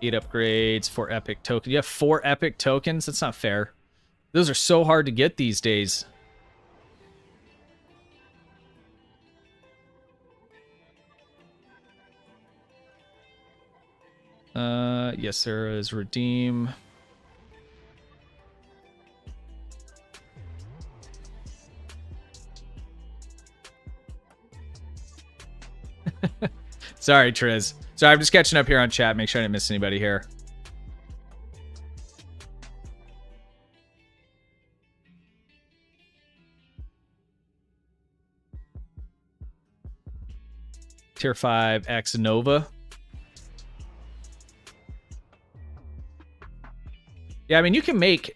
Eight upgrades, 4 epic tokens. You have 4 epic tokens? That's not fair. Those are so hard to get these days. Yes, there is redeem. Sorry, Triz. Sorry, I'm just catching up here on chat. Make sure I didn't miss anybody here. Tier 5 X Nova. Yeah, I mean, you can make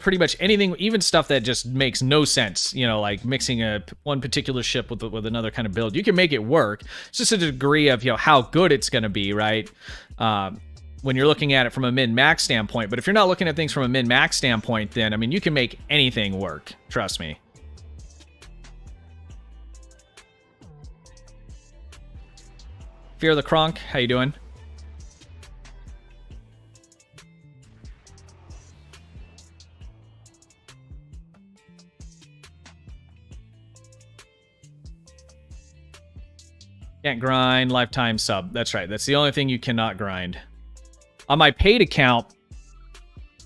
pretty much anything, even stuff that just makes no sense. You know, like mixing one particular ship with another kind of build. You can make it work. It's just a degree of, you know, how good it's going to be, right? When you're looking at it from a min-max standpoint. But if you're not looking at things from a min-max standpoint, then I mean, you can make anything work. Trust me. Fear the Kronk, how you doing? Can't grind, lifetime sub. That's right. That's the only thing you cannot grind. On my paid account,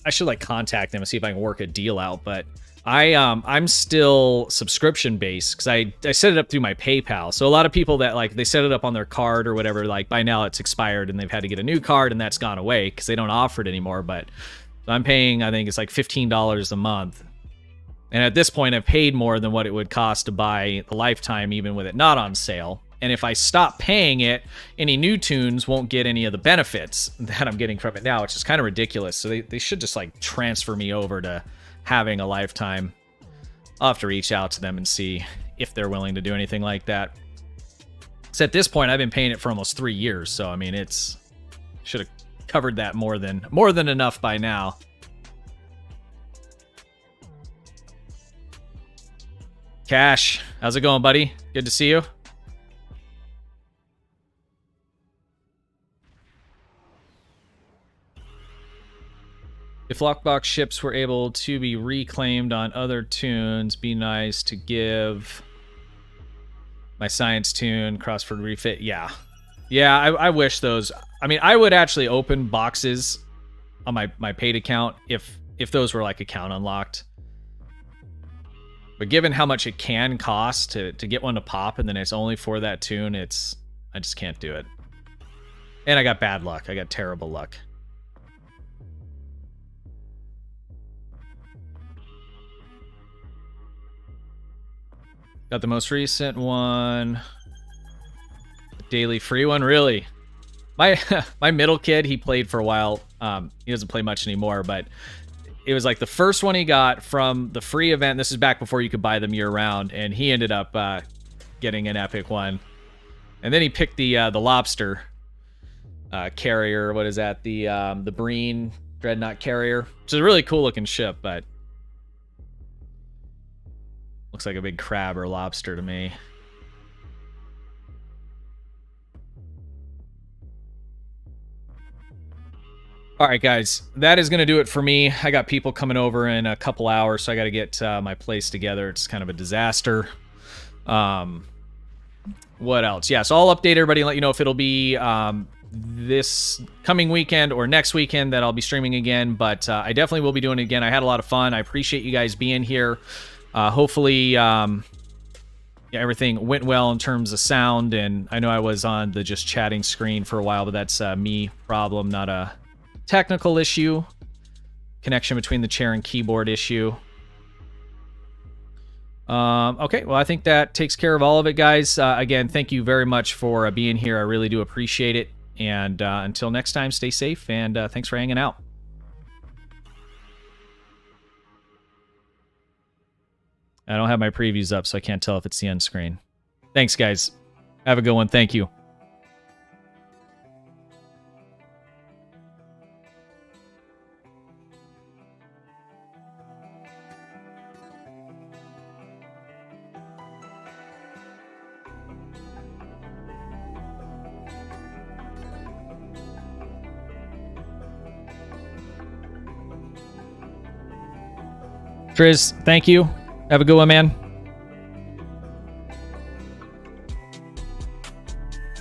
I should like contact them and see if I can work a deal out, but I'm still subscription based because I set it up through my PayPal. So a lot of people that like they set it up on their card or whatever, like by now it's expired and they've had to get a new card and that's gone away because they don't offer it anymore. But I'm paying, I think it's like $15 a month. And at this point, I've paid more than what it would cost to buy the lifetime, even with it not on sale. And if I stop paying it, any new tunes won't get any of the benefits that I'm getting from it now, which is kind of ridiculous. So they should just like transfer me over to having a lifetime. I'll have to reach out to them and see if they're willing to do anything like that. So at this point, I've been paying it for almost 3 years. So, I mean, it's should have covered that more than enough by now. Cash, how's it going, buddy? Good to see you. If lockbox ships were able to be reclaimed on other tunes, be nice to give my science tune, Crossford refit. Yeah. Yeah, I wish those... I mean, I would actually open boxes on my paid account if those were like account unlocked. But given how much it can cost to get one to pop and then it's only for that tune, I just can't do it. And I got bad luck. I got terrible luck. Got the most recent one. Daily free one, really? My middle kid, he played for a while. He doesn't play much anymore, but it was like the first one he got from the free event. This is back before you could buy them year-round, and he ended up getting an epic one. And then he picked the lobster carrier. What is that? The Breen Dreadnought carrier, which is a really cool-looking ship, but looks like a big crab or lobster to me. All right, guys, that is going to do it for me. I got people coming over in a couple hours, so I got to get my place together. It's kind of a disaster. What else? Yeah, so I'll update everybody and let you know if it'll be the this coming weekend or next weekend that I'll be streaming again, but I definitely will be doing it again. I had a lot of fun. I appreciate you guys being here. Hopefully, everything went well in terms of sound, and I know I was on the just chatting screen for a while, but that's me problem, not a technical issue. Connection between the chair and keyboard issue. Okay, well, I think that takes care of all of it, guys. Again, thank you very much for being here. I really do appreciate it. And until next time, stay safe, and thanks for hanging out. I don't have my previews up, so I can't tell if it's the end screen. Thanks, guys. Have a good one. Thank you. Triz, thank you. Have a good one, man.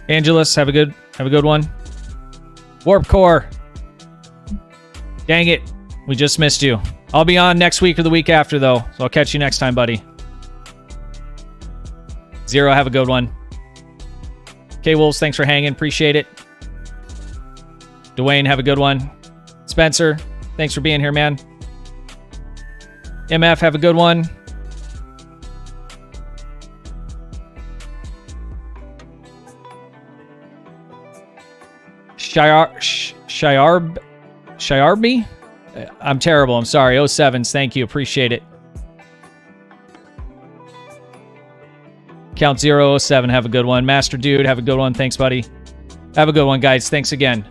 Angelus, have a good one. Warp Core. Dang it. We just missed you. I'll be on next week or the week after, though. So I'll catch you next time, buddy. Zero, have a good one. K-Wolves, thanks for hanging. Appreciate it. Dwayne, have a good one. Spencer, thanks for being here, man. MF, have a good one. Shayarby? I'm terrible. I'm sorry. 07s. Thank you. Appreciate it. Count 007. Have a good one. Master Dude. Have a good one. Thanks, buddy. Have a good one, guys. Thanks again.